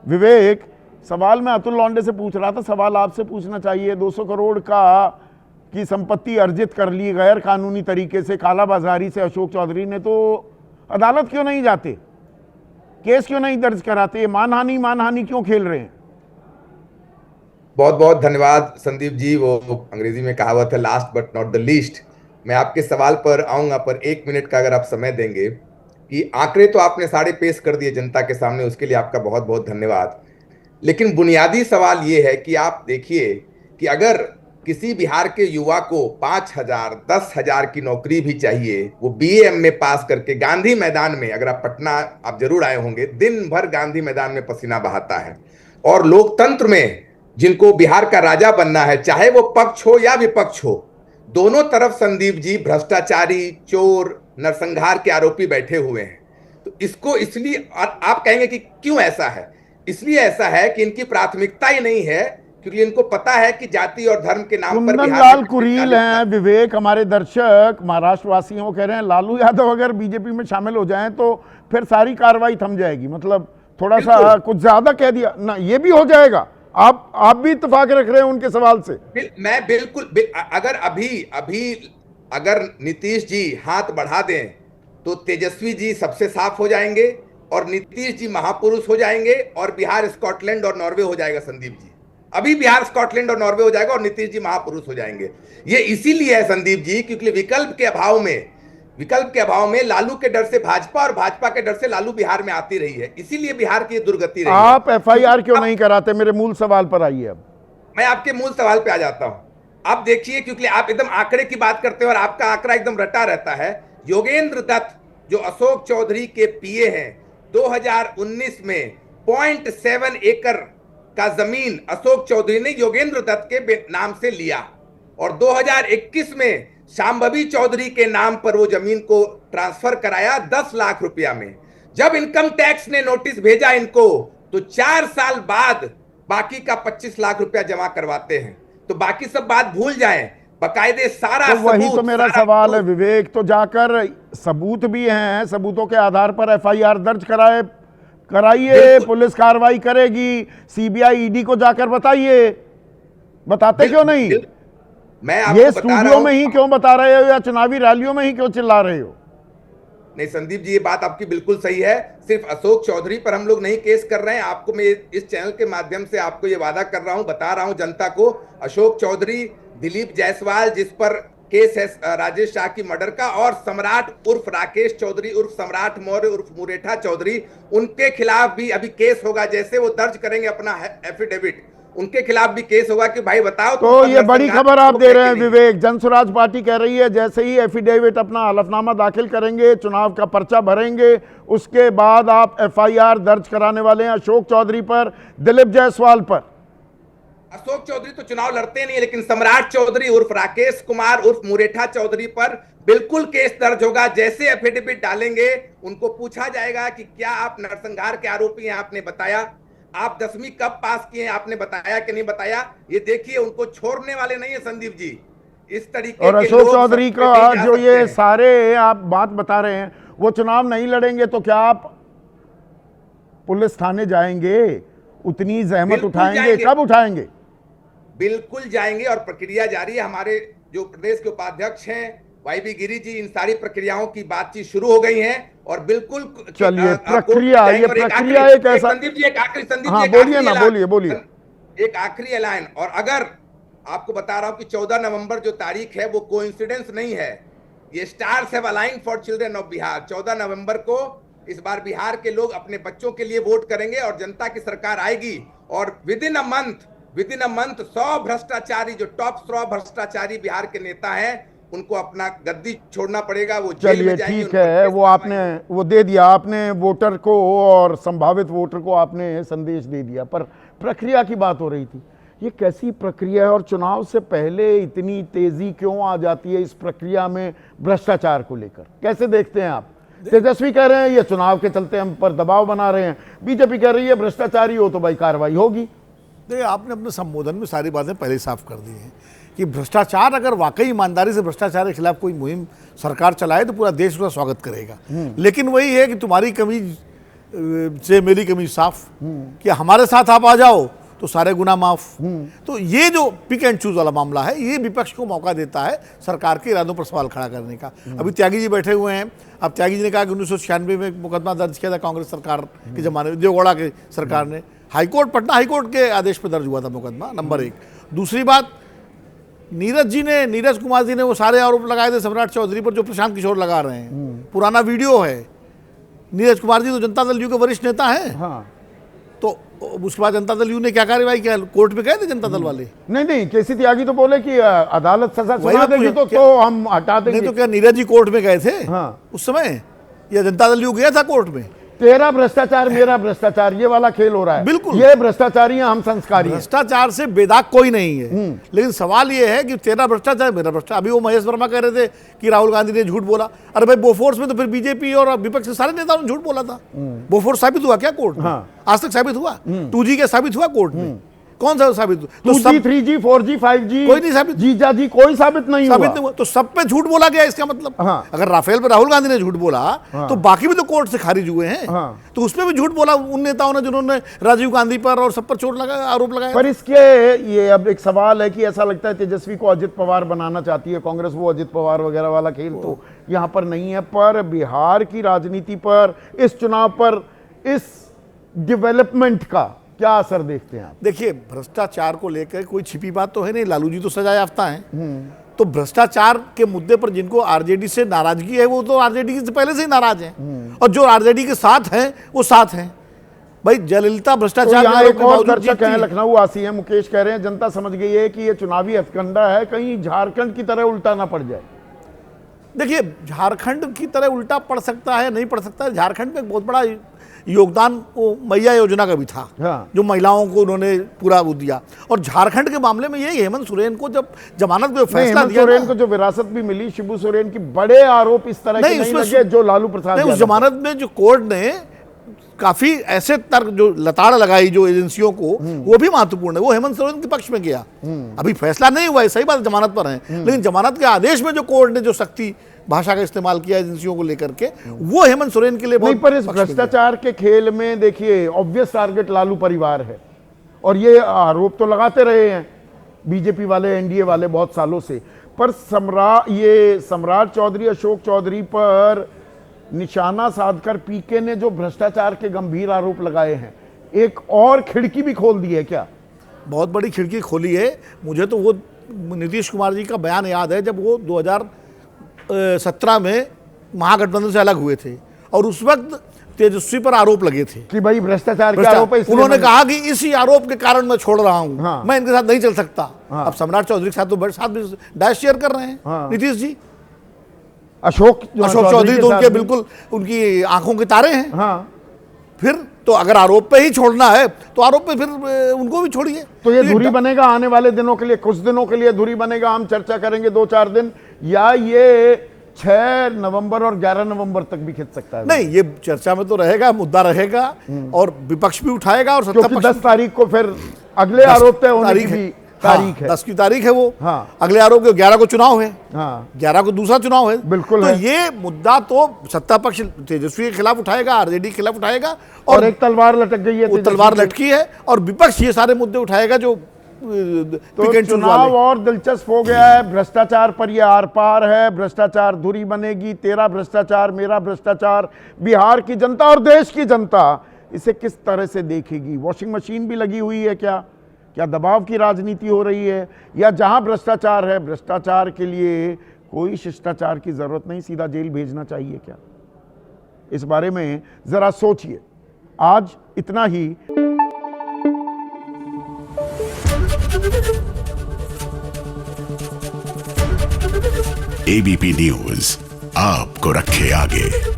विवेक, सवाल मैं अतुल लॉन्डे से पूछ रहा था, सवाल आपसे पूछना चाहिए। 200 करोड़ की संपत्ति अर्जित कर ली गैर कानूनी तरीके से, कालाबाजारी से अशोक चौधरी ने, तो अदालत क्यों नहीं जाते, केस क्यों नहीं दर्ज कराते? ये मानहानि क्यों खेल रहे हैं? बहुत बहुत धन्यवाद संदीप जी। वो अंग्रेजी में कहावत है, last but not the least. मैं आपके सवाल पर आऊंगा, पर 1 मिनट का अगर आप समय देंगे। कि आंकड़े तो आपने सारे पेश कर दिए जनता के सामने, उसके लिए आपका बहुत बहुत धन्यवाद। लेकिन बुनियादी सवाल ये है कि आप देखिए कि अगर किसी बिहार के युवा को 5,000 10,000 की नौकरी भी चाहिए, वो BA MA पास करके गांधी मैदान में, अगर आप पटना आप जरूर आए होंगे, दिन भर गांधी मैदान में पसीना बहाता है। और लोकतंत्र में जिनको बिहार का राजा बनना है, चाहे वो पक्ष हो या विपक्ष हो, दोनों तरफ संदीप जी भ्रष्टाचारी, चोर, नरसंहार के आरोपी बैठे हुए हैं। तो इसको इसलिए आप कहेंगे कि क्यों ऐसा है? इसलिए ऐसा है कि इनकी प्राथमिकता ही नहीं है, क्योंकि इनको पता है कि जाति और धर्म के नाम पर कुंदन बिहार लाल में कुरील हैं विवेक, हमारे दर्शक महाराष्ट्र वासियों कह रहे हैं लालू यादव अगर बीजेपी में शामिल हो जाएं तो फिर सारी कार्रवाई थम जाएगी। मतलब थोड़ा सा कुछ ज्यादा कह दिया ना, ये भी हो जाएगा? आप भी इत्तेफाक रख रहे हैं उनके सवाल से? मैं बिल्कुल अगर अभी अगर नीतीश जी हाथ बढ़ा दें तो तेजस्वी जी सबसे साफ हो जाएंगे, और नीतीश जी महापुरुष हो जाएंगे, और बिहार स्कॉटलैंड और नॉर्वे हो जाएगा संदीप जी। अभी बिहार स्कॉटलैंड और नॉर्वे हो जाएगा और नीतीश जी महापुरुष हो जाएंगे। ये इसीलिए है संदीप जी, क्योंकि विकल्प के अभाव में लालू के डर से भाजपा और भाजपा के डर से लालू बिहार में आती रही है, इसीलिए बिहार की दुर्गति रही है। आप FIR क्यों नहीं कराते? मेरे मूल सवाल पर आइए। अब मैं आपके मूल सवाल पे आ जाता हूं। आप देखिए, क्योंकि आप एकदम आंकड़े की बात करते हो और आपका आंकड़ा एकदम रटा रहता है। योगेंद्र दत्त जो अशोक चौधरी के PA हैं, 2019 में 0.7 एकड़ का जमीन अशोक चौधरी ने योगेंद्र दत्त के नाम से लिया, और 2021 में शांभवी चौधरी के नाम पर वो जमीन को ट्रांसफर कराया 10 लाख रुपया में। जब इनकम टैक्स ने नोटिस भेजा इनको, तो 4 साल बाद बाकी का 25 लाख रुपया जमा करवाते हैं। तो बाकी सब बात भूल जाएं, बकायदे सारा तो वही सबूत, तो मेरा सवाल है विवेक, तो जाकर सबूत भी हैं, सबूतों के आधार पर FIR दर्ज कराइए, पुलिस कार्रवाई करेगी, CBI ED को जाकर बताइए। बताते क्यों नहीं? मैं ये स्टूडियो में ही क्यों बता रहे हो, या चुनावी रैलियों में ही क्यों चिल्ला रहे हो? नहीं संदीप जी, ये बात आपकी बिल्कुल सही है। सिर्फ अशोक चौधरी पर हम लोग नहीं केस कर रहे हैं। आपको मैं इस चैनल के माध्यम से आपको ये वादा कर रहा हूं, बता रहा हूं जनता को, अशोक चौधरी, दिलीप जायसवाल जिस पर केस है राजेश शाह की मर्डर का, और सम्राट उर्फ राकेश चौधरी उर्फ सम्राट मौर्य उर्फ मुरेठा चौधरी, उनके खिलाफ भी अभी केस होगा। जैसे वो दर्ज करेंगे अपना एफिडेविट, उनके खिलाफ भी केस होगा कि भाई बताओ। तो ये बड़ी खबर आप दे रहे हैं विवेक। जनसुराज पार्टी कह रही है जैसे ही एफिडेविट अपना हलफनामा दाखिल करेंगे, चुनाव का पर्चा भरेंगे, उसके बाद आप FIR दर्ज कराने वाले हैं अशोक चौधरी पर, दिलीप जायसवाल पर। अशोक चौधरी तो चुनाव लड़ते नहीं, लेकिन सम्राट चौधरी उर्फ राकेश कुमार उर्फ मुरेठा चौधरी पर बिल्कुल केस दर्ज होगा। जैसे एफिडेविट डालेंगे, उनको पूछा जाएगा कि क्या आप नरसंहार के आरोपी हैं, आपने बताया। आप 10वीं कब पास किए, आपने बताया कि नहीं बताया। ये देखिए, उनको छोड़ने वाले नहीं है संदीप जी। इस तरीके और अशोक चौधरी का जो ये सारे आप बात बता रहे हैं, वो चुनाव नहीं लड़ेंगे तो क्या आप पुलिस थाने जाएंगे? उतनी जहमत उठाएंगे? कब उठाएंगे? बिल्कुल जाएंगे, और प्रक्रिया जारी है। हमारे जो प्रदेश के उपाध्यक्ष हैं YB गिरी जी, इन सारी प्रक्रियाओं की बातचीत शुरू हो गई है, और बिल्कुल चलिए प्रक्रिया, ये प्रक्रिया एक ऐसा, संदीप जी एक आखिरी, संदीप हाँ जी बोलिए ना, बोलिए। एक आखिरी ऐलान, और अगर आपको बता रहा हूं कि 14 नवंबर जो तारीख है वो कोइंसिडेंस नहीं है, ये stars have aligned for children of Bihar. 14 नवंबर को इस बार बिहार के लोग अपने बच्चों के लिए वोट करेंगे, और जनता की सरकार आएगी, और विद इन अ मंथ 100 भ्रष्टाचारी, जो टॉप 100 भ्रष्टाचारी बिहार के नेता हैं, उनको अपना गद्दी छोड़ना पड़ेगा। वो जेल में जाएंगे। ठीक है, वो आपने वो दे दिया, आपने वोटर को और संभावित वोटर को आपने संदेश दे दिया, पर प्रक्रिया की बात हो रही थी। ये कैसी प्रक्रिया है, और चुनाव से पहले इतनी तेजी क्यों आ जाती है इस प्रक्रिया में भ्रष्टाचार को लेकर? कैसे देखते हैं आप? तेजस्वी कह रहे हैं ये चुनाव के चलते हम पर दबाव बना रहे हैं, बीजेपी कह रही है भ्रष्टाचारी हो तो भाई कार्रवाई होगी। देखिए, आपने अपने संबोधन में सारी बातें पहले साफ कर दी हैं कि भ्रष्टाचार, अगर वाकई ईमानदारी से भ्रष्टाचार के खिलाफ कोई मुहिम सरकार चलाए तो पूरा देश उसका स्वागत करेगा। लेकिन वही है कि तुम्हारी कमीज से मेरी कमीज साफ, कि हमारे साथ आप आ जाओ तो सारे गुना माफ। तो ये जो पिक एंड चूज वाला मामला है, ये विपक्ष को मौका देता है सरकार के इरादों पर सवाल खड़ा करने का। अभी त्यागी जी बैठे हुए हैं। अब त्यागी जी ने कहा कि 1996 में एक मुकदमा दर्ज किया था कांग्रेस सरकार के जमाने में, देवगौड़ा की सरकार ने, हाईकोर्ट, पटना हाईकोर्ट के आदेश पर दर्ज हुआ था मुकदमा, नंबर 1। दूसरी बात, नीरज कुमार जी ने वो सारे आरोप लगाए थे सम्राट चौधरी पर जो प्रशांत किशोर लगा रहे हैं। पुराना वीडियो है। नीरज कुमार जी तो जनता दल यू के वरिष्ठ नेता हैं। हाँ। तो उसके बाद जनता दल यू ने क्या कार्रवाई किया? कोर्ट में गए थे जनता दल वाले? नहीं, केसी त्यागी तो बोले कि अदालत सजा वही सुना बात देगी पूछे, तो हम हटा देंगे। नहीं तो क्या नीरज जी कोर्ट में गए थे हाँ। उस समय, या जनता दल यू गया था कोर्ट में? तेरा भ्रष्टाचार मेरा भ्रष्टाचार, ये वाला खेल हो रहा है। बिल्कुल। ये भ्रष्टाचारी हैं, हम संस्कारी हैं। भ्रष्टाचार से बेदाग कोई नहीं है, लेकिन सवाल ये है कि तेरा भ्रष्टाचार मेरा भ्रष्टाचार। अभी वो महेश वर्मा कह रहे थे कि राहुल गांधी ने झूठ बोला। अरे भाई, बोफोर्स में तो फिर बीजेपी और विपक्ष के सारे नेताओं ने झूठ बोला था। बोफोर्स साबित हुआ क्या कोर्ट में? हाँ। आज तक साबित हुआ? 2G के साबित हुआ कोर्ट में? कौन सा साबित हुआ? तो 2G, 3G, 4G, 5G कोई नहीं साबित, जीजा जी कोई साबित नहीं साबित हुआ। नहीं हुआ। तो सब पे झूठ बोला गया, इसका मतलब हाँ। अगर राफेल पे राहुल गांधी ने झूठ बोला, हाँ। तो बाकी भी तो कोर्ट से खारिज हुए हैं। हाँ। तो उसमें भी झूठ बोला उन नेताओं ने जिन्होंने राजीव गांधी पर और सब पर चोट लगा, आरोप लगाया। पर इसके ये अब एक सवाल है कि ऐसा लगता है तेजस्वी को अजित पवार बनाना चाहती है कांग्रेस, वो अजित पवार वगैरह वाला खेल तो यहाँ पर नहीं है। पर बिहार की राजनीति पर, इस चुनाव पर, इस डेवलपमेंट का क्या असर देखते हैं आप? देखिए, भ्रष्टाचार को लेकर कोई छिपी बात तो है नहीं। लालू जी तो सजा याफ्ता हैं। तो भ्रष्टाचार के मुद्दे पर जिनको आरजेडी से नाराजगी है, वो तो आरजेडी से पहले से ही नाराज हैं, और जो आरजेडी के साथ हैं वो साथ हैं। भाई, जयललिता भ्रष्टाचार तो यहाँ एक और दर्शक हैं, लखनऊ वासी हैं, मुकेश कह रहे हैं जनता समझ गई है कि ये चुनावी हथकंडा है, कहीं झारखंड की तरह उल्टा ना पड़ जाए। देखिए, झारखंड की तरह उल्टा पड़ सकता है, नहीं पड़ सकता है। झारखंड में एक बहुत बड़ा योगदान वो मैया योजना का भी था। हाँ। जो महिलाओं को उन्होंने पूरा वो दिया। और झारखंड के मामले में ये हेमंत सोरेन को जब जमानत का फैसला दिया, सोरेन को जो विरासत भी मिली, शिबू सोरेन की, बड़े आरोप इस तरह के नहीं लगे जो लालू प्रसाद। उस जमानत में जो कोर्ट ने काफी ऐसे तर्क जो लताड़ लगाई जो एजेंसियों को, वो भी महत्वपूर्ण है। वो हेमंत सोरेन के पक्ष में गया। अभी फैसला नहीं हुआ है, सही बात, जमानत पर है, लेकिन जमानत के आदेश में जो कोर्ट ने जो सख्ती भाषा का इस्तेमाल किया एजेंसियों को लेकर के, वो हेमंत सोरेन के लिए नहीं। पर इस भ्रष्टाचार के खेल में देखिए, ऑब्वियस टारगेट लालू परिवार है, और ये आरोप तो लगाते रहे हैं बीजेपी वाले, एनडीए वाले बहुत सालों से। पर सम्राट चौधरी, अशोक चौधरी पर निशाना साधकर पीके ने जो भ्रष्टाचार के गंभीर आरोप लगाए हैं, एक और खिड़की भी खोल दी है क्या? बहुत बड़ी खिड़की खोली है। मुझे तो वो नीतीश कुमार जी का बयान याद है जब वो 2017 में महागठबंधन से अलग हुए थे, और उस वक्त तेजस्वी पर आरोप लगे थे कि भाई भ्रष्टाचार के आरोप है। उन्होंने कहा कि इसी आरोप के कारण मैं छोड़ रहा हूं। हाँ। मैं इनके साथ नहीं चल सकता। हाँ। अब सम्राट चौधरी के साथ तो साथ भी डैश शेयर कर रहे हैं। हाँ। नीतीश जी, अशोक चौधरी तो उनके बिल्कुल उनकी आंखों के तारे हैं। हाँ। फिर तो अगर आरोप पे ही छोड़ना है तो आरोप पे फिर उनको भी छोड़िए। तो ये धुरी बनेगा आने वाले दिनों के लिए, कुछ दिनों के लिए धुरी बनेगा, हम चर्चा करेंगे 2-4 दिन, या ये 6 नवंबर और 11 नवंबर तक भी खिंच सकता है? नहीं, ये चर्चा में तो रहेगा, मुद्दा रहेगा, और विपक्ष भी उठाएगा, और सत्ता क्योंकि पक्ष 10 तारीख को फिर अगले आरोप तय होने की भी तारीख है। 10 की तारीख है वो। हाँ। अगले आरोप के 11 को चुनाव है। हाँ। 11 को दूसरा चुनाव है। बिल्कुल तो है। ये मुद्दा तो सत्ता पक्ष तेजस्वी के खिलाफ उठाएगा, आरजेडी के खिलाफ उठाएगा, और एक तलवार लटक गई है, वो तलवार लटकी है, और विपक्ष ये सारे मुद्दे उठाएगा जो तो चुनाव और दिलचस्प हो गया है। भ्रष्टाचार पर ये आर पार है, भ्रष्टाचार धुरी बनेगी, तेरा भ्रष्टाचार मेरा भ्रष्टाचार। बिहार की जनता और देश की जनता इसे किस तरह से देखेगी? वॉशिंग मशीन भी लगी हुई है क्या? क्या दबाव की राजनीति हो रही है? या जहां भ्रष्टाचार है, भ्रष्टाचार के लिए कोई शिष्टाचार की जरूरत नहीं, सीधा जेल भेजना चाहिए क्या? इस बारे में जरा सोचिए। आज इतना ही। एबीपी न्यूज आपको रखे आगे।